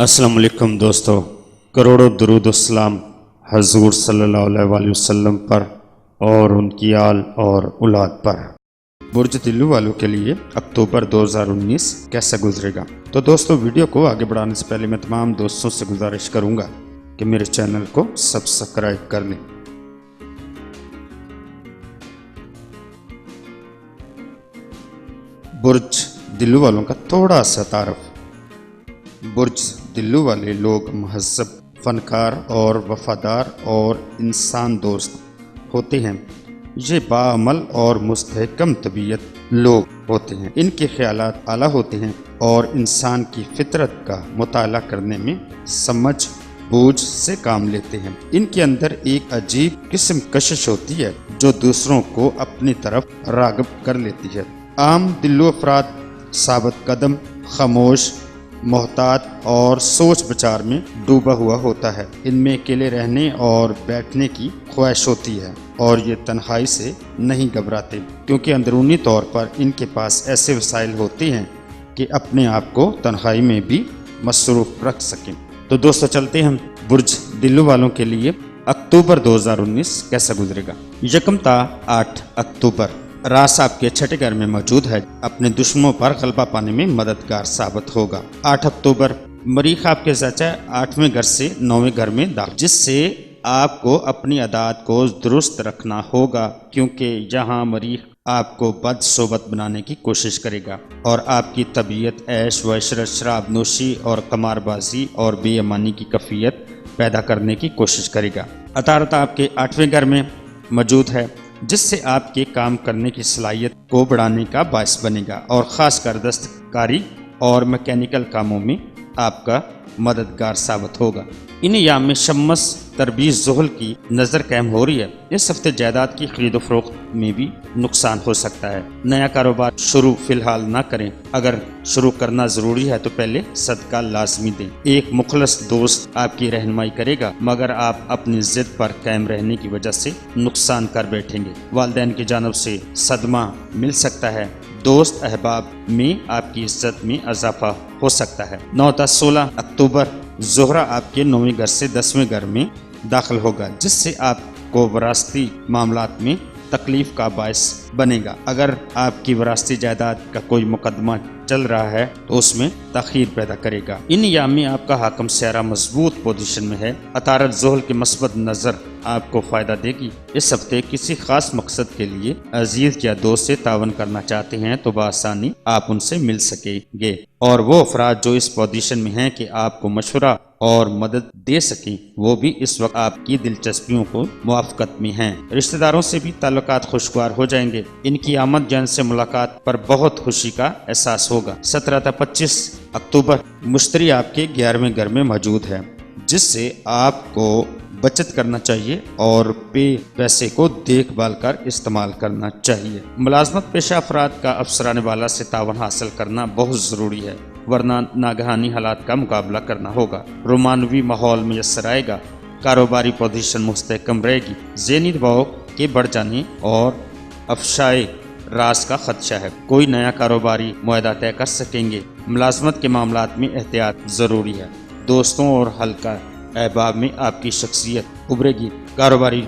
السلام علیکم دوستو، کروڑوں درود السلام حضور صلی اللہ علیہ وآلہ وسلم پر اور ان کی آل اور اولاد پر۔ برج دلو والوں کے لیے اکتوبر 2019 کیسا گزرے گا؟ تو دوستو، ویڈیو کو آگے بڑھانے سے پہلے میں تمام دوستوں سے گزارش کروں گا کہ میرے چینل کو سبسکرائب کر لیں۔ برج دلو والوں کا تھوڑا سا تعارف۔ برج دلو والے لوگ مہذب، فنکار اور وفادار اور انسان دوست ہوتے ہیں۔ یہ باعمل اور مستحکم طبیعت لوگ ہوتے ہیں۔ ان کے خیالات اعلیٰ ہوتے ہیں اور انسان کی فطرت کا مطالعہ کرنے میں سمجھ بوجھ سے کام لیتے ہیں۔ ان کے اندر ایک عجیب قسم کشش ہوتی ہے جو دوسروں کو اپنی طرف راغب کر لیتی ہے۔ عام دلو افراد ثابت قدم، خاموش، محتاط اور سوچ بچار میں ڈوبا ہوا ہوتا ہے۔ ان میں اکیلے رہنے اور بیٹھنے کی خواہش ہوتی ہے اور یہ تنہائی سے نہیں گھبراتے، کیونکہ اندرونی طور پر ان کے پاس ایسے وسائل ہوتے ہیں کہ اپنے آپ کو تنہائی میں بھی مصروف رکھ سکیں۔ تو دوستو، چلتے ہیں برج دلو والوں کے لیے اکتوبر 2019 کیسا گزرے گا۔ یکم تا 8 اکتوبر راس آپ کے چھٹے گھر میں موجود ہے، اپنے دشمنوں پر غلبہ پانے میں مددگار ثابت ہوگا۔ 8 اکتوبر مریخ آپ کے چاچا 8ویں گھر سے 9ویں گھر میں داخل، جس سے آپ کو اپنی عادات کو درست رکھنا ہوگا، کیونکہ یہاں مریخ آپ کو بد صحبت بنانے کی کوشش کرے گا اور آپ کی طبیعت عیش و عشرت، شراب نوشی اور قمار بازی اور بے ایمانی کی کیفیت پیدا کرنے کی کوشش کرے گا۔ عطارد آپ کے 8ویں گھر میں موجود ہے، جس سے آپ کے کام کرنے کی صلاحیت کو بڑھانے کا باعث بنے گا اور خاص کر دستکاری اور میکینیکل کاموں میں آپ کا مددگار ثابت ہوگا۔ ان ایام میں شمس تربیز زحل کی نظر قائم ہو رہی ہے۔ اس ہفتے جائیداد کی خرید و فروخت میں بھی نقصان ہو سکتا ہے۔ نیا کاروبار شروع فی الحال نہ کریں۔ اگر شروع کرنا ضروری ہے تو پہلے صدقہ لازمی دیں۔ ایک مخلص دوست آپ کی رہنمائی کرے گا، مگر آپ اپنی ضد پر قائم رہنے کی وجہ سے نقصان کر بیٹھیں گے۔ والدین کی جانب سے صدمہ مل سکتا ہے۔ دوست احباب میں آپ کی عزت میں اضافہ ہو سکتا ہے۔ 9 تا 16 اکتوبر زہرہ آپ کے 9ویں گھر سے 10ویں گھر میں داخل ہوگا، جس سے آپ کو وراثتی معاملات میں تکلیف کا باعث بنے گا۔ اگر آپ کی وراثتی جائیداد کا کوئی مقدمہ چل رہا ہے تو اس میں تاخیر پیدا کرے گا۔ ان ایام میں آپ کا حاکم سیارہ مضبوط پوزیشن میں ہے۔ عطارد زحل کی مثبت نظر آپ کو فائدہ دے گی۔ اس ہفتے کسی خاص مقصد کے لیے عزیز یا دوست سے تعاون کرنا چاہتے ہیں تو بآسانی آپ ان سے مل سکیں گے، اور وہ افراد جو اس پوزیشن میں ہیں کہ آپ کو مشورہ اور مدد دے سکیں، وہ بھی اس وقت آپ کی دلچسپیوں کو موافقت میں ہیں۔ رشتہ داروں سے بھی تعلقات خوشگوار ہو جائیں گے۔ ان کی آمد جن سے ملاقات پر بہت خوشی کا احساس ہوگا۔ 17 تا 25 اکتوبر مشتری آپ کے 11ویں گھر میں موجود ہے، جس سے آپ کو بچت کرنا چاہیے اور پیسے کو دیکھ بھال کر استعمال کرنا چاہیے۔ ملازمت پیشہ افراد کا افسران والا سے تعاون حاصل کرنا بہت ضروری ہے، ورنہ ناگہانی حالات کا مقابلہ کرنا ہوگا۔ رومانوی ماحول میسر آئے گا۔ کاروباری پوزیشن مستحکم رہے گی۔ ذہنی دباؤ کے بڑھ جانے اور افشائے راز کا خدشہ ہے۔ کوئی نیا کاروباری معاہدہ طے کر سکیں گے۔ ملازمت کے معاملات میں احتیاط ضروری ہے۔ دوستوں اور حلقہ احباب میں آپ کی شخصیت ابھرے گی۔ کاروباری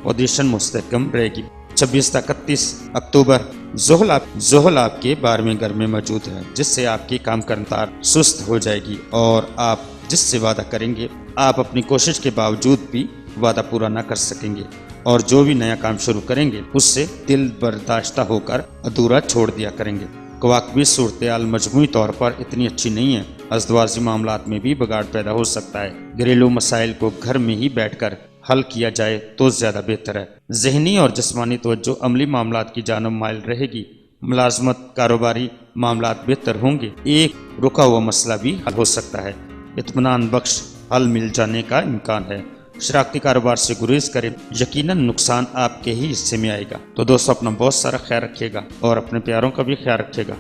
پوزیشن مستحکم رہے گی۔ 26 تا 31 اکتوبر زحل آپ کے 12ویں گھر میں موجود ہے، جس سے آپ کی کام کرنتار سست ہو جائے گی اور آپ جس سے وعدہ کریں گے آپ اپنی کوشش کے باوجود بھی وعدہ پورا نہ کر سکیں گے، اور جو بھی نیا کام شروع کریں گے اس سے دل برداشتہ ہو کر ادھورا چھوڑ دیا کریں گے۔ کواکبی صورتحال مجموعی طور پر اتنی اچھی نہیں ہے۔ ازدواجی معاملات میں بھی بگاڑ پیدا ہو سکتا ہے۔ گھریلو مسائل کو گھر میں ہی بیٹھ کر حل کیا جائے تو زیادہ بہتر ہے۔ ذہنی اور جسمانی توجہ عملی معاملات کی جانب مائل رہے گی۔ ملازمت کاروباری معاملات بہتر ہوں گے۔ ایک رکا ہوا مسئلہ بھی حل ہو سکتا ہے۔ اطمینان بخش حل مل جانے کا امکان ہے۔ شراکتی کاروبار سے گریز کریں، یقیناً نقصان آپ کے ہی حصے میں آئے گا۔ تو دوستو، اپنا بہت سارا خیال رکھیے گا اور اپنے پیاروں کا بھی خیال رکھیے گا۔